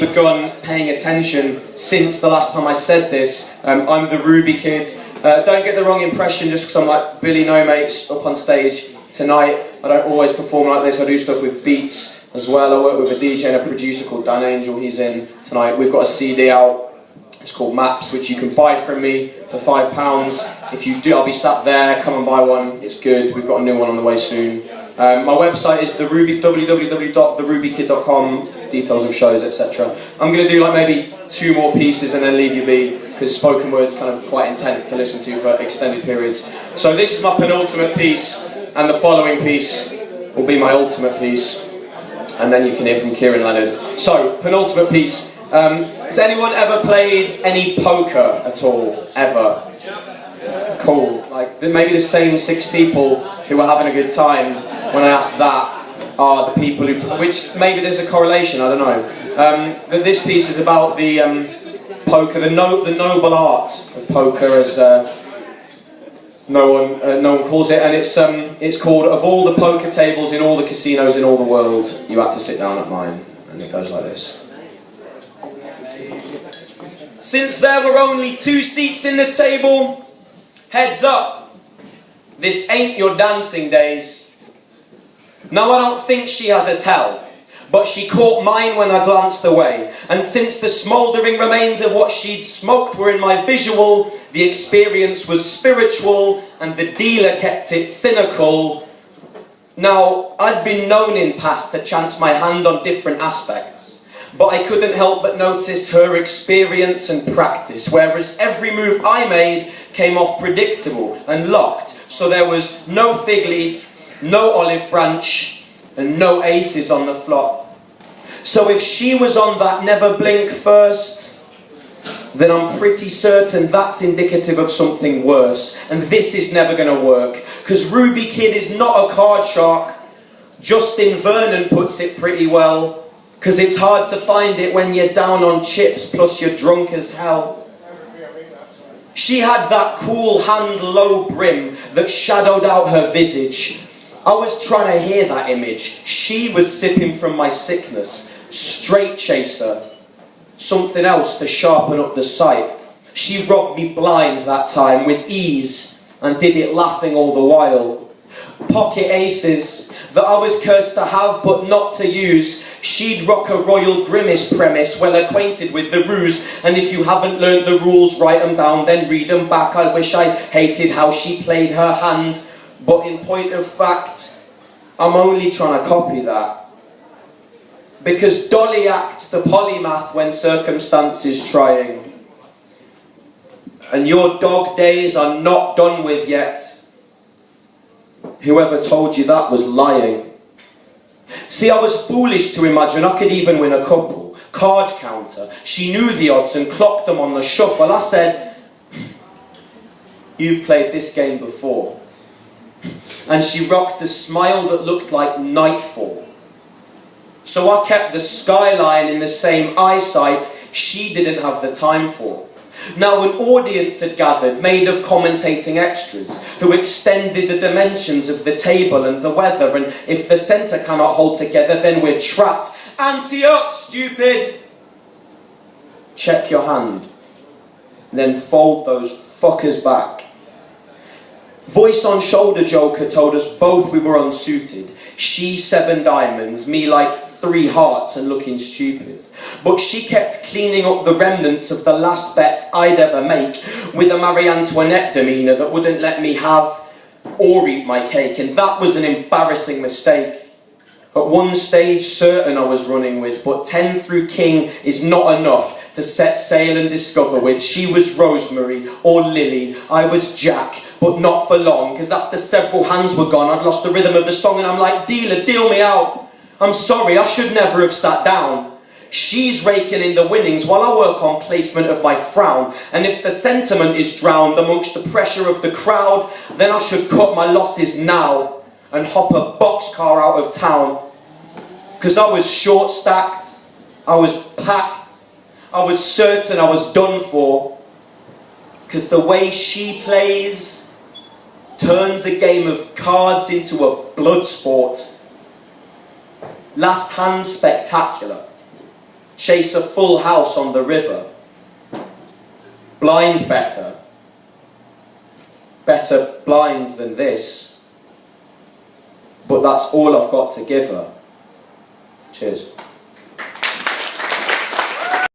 begun paying attention since the last time I said this. I'm the Ruby Kid. Don't get the wrong impression just because I'm like Billy No Mates up on stage tonight. I don't always perform like this. I do stuff with beats as well. I work with a DJ and a producer called Dan Angel. He's in tonight. We've got a CD out. It's called Maps, which you can buy from me for £5. If you do, I'll be sat there. Come and buy one. It's good. We've got a new one on the way soon. My website is www.therubykid.com. Details of shows, etc. I'm going to do like maybe 2 more pieces and then leave you be, because spoken word's kind of quite intense to listen to for extended periods. So this is my penultimate piece, and the following piece will be my ultimate piece, and then you can hear from Kieran Leonard. So, penultimate piece. Has anyone ever played any poker at all? Ever? Cool. Like, maybe the same 6 people who were having a good time when I asked that are the people who... Which, maybe there's a correlation, I don't know. But this piece is about the poker, the noble art of poker, as no one calls it, and it's called "Of all the poker tables in all the casinos in all the world, you had to sit down at mine," and it goes like this. Since there were only 2 seats in the table, heads up, this ain't your dancing days. Now I don't think she has a tell, but she caught mine when I glanced away, and since the smouldering remains of what she'd smoked were in my visual, the experience was spiritual, and the dealer kept it cynical. Now, I'd been known in past to chance my hand on different aspects, but I couldn't help but notice her experience and practice, whereas every move I made came off predictable and locked, so there was no fig leaf, no olive branch, and no aces on the flop. So if she was on that never blink first, then I'm pretty certain that's indicative of something worse, and this is never going to work, because Ruby Kid is not a card shark. Justin Vernon puts it pretty well, because it's hard to find it when you're down on chips plus you're drunk as hell. She had that cool hand low brim that shadowed out her visage. I was trying to hear that image. She was sipping from my sickness. Straight chaser. Something else to sharpen up the sight. She robbed me blind that time with ease and did it laughing all the while. Pocket aces that I was cursed to have but not to use. She'd rock a royal grimace premise, well acquainted with the ruse, and if you haven't learnt the rules, write them down, then read them back. I wish I hated how she played her hand, but in point of fact, I'm only trying to copy that. Because Dolly acts the polymath when circumstances trying. And your dog days are not done with yet. Whoever told you that was lying. See, I was foolish to imagine I could even win a couple. Card counter. She knew the odds and clocked them on the shuffle. I said, "You've played this game before." And she rocked a smile that looked like nightfall. So I kept the skyline in the same eyesight she didn't have the time for. Now an audience had gathered, made of commentating extras, who extended the dimensions of the table and the weather, and if the centre cannot hold together, then we're trapped. Ante up, stupid! Check your hand. Then fold those fuckers back. Voice on shoulder joker told us both we were unsuited. She 7 diamonds, me like 3 hearts and looking stupid. But she kept cleaning up the remnants of the last bet I'd ever make with a Marie Antoinette demeanour that wouldn't let me have or eat my cake, and that was an embarrassing mistake. At one stage certain I was running with, but 10 through king is not enough to set sail and discover with. She was Rosemary or Lily, I was Jack, but not for long, because after several hands were gone I'd lost the rhythm of the song, and I'm like, "Dealer, deal me out. I'm sorry, I should never have sat down." She's raking in the winnings while I work on placement of my frown, and if the sentiment is drowned amongst the pressure of the crowd, then I should cut my losses now and hop a boxcar out of town. Because I was short-stacked, I was packed, I was certain I was done for. Because the way she plays turns a game of cards into a blood sport. Last hand spectacular. chase a full house on the river. Blind better. Better blind than this. But that's all I've got to give her. Cheers.